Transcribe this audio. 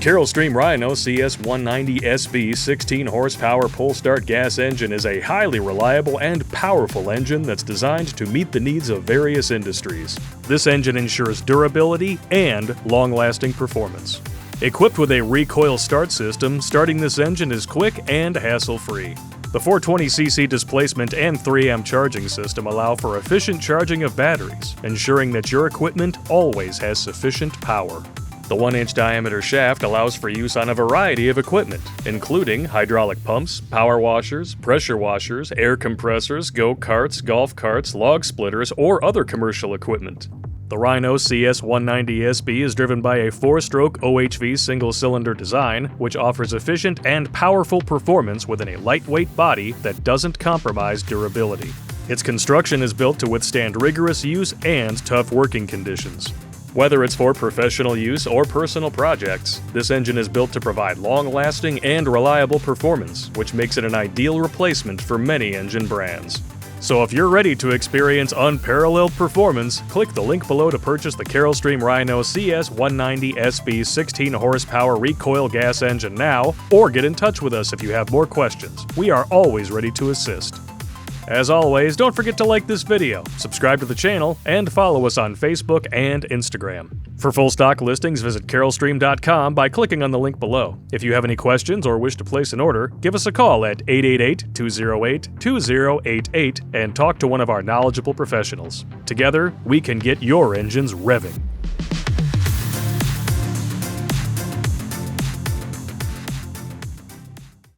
Carroll Rhino CS190SB 16 horsepower pull-start gas engine is a highly reliable and powerful engine that's designed to meet the needs of various industries. This engine ensures durability and long-lasting performance. Equipped with a recoil start system, starting this engine is quick and hassle-free. The 420cc displacement and 3 amp charging system allow for efficient charging of batteries, ensuring that your equipment always has sufficient power. The 1-inch diameter shaft allows for use on a variety of equipment, including hydraulic pumps, power washers, pressure washers, air compressors, go-karts, golf carts, log splitters, or other commercial equipment. The Rhino CS190SB is driven by a 4-stroke OHV single-cylinder design, which offers efficient and powerful performance within a lightweight body that doesn't compromise durability. Its construction is built to withstand rigorous use and tough working conditions. Whether it's for professional use or personal projects, this engine is built to provide long-lasting and reliable performance, which makes it an ideal replacement for many engine brands. So if you're ready to experience unparalleled performance, click the link below to purchase the Carroll Rhino CS190SB 16 horsepower recoil gas engine now, or get in touch with us if you have more questions. We are always ready to assist. As always, don't forget to like this video, subscribe to the channel, and follow us on Facebook and Instagram. For full stock listings, visit carrollstream.com by clicking on the link below. If you have any questions or wish to place an order, give us a call at 888-208-2088 and talk to one of our knowledgeable professionals. Together, we can get your engines revving.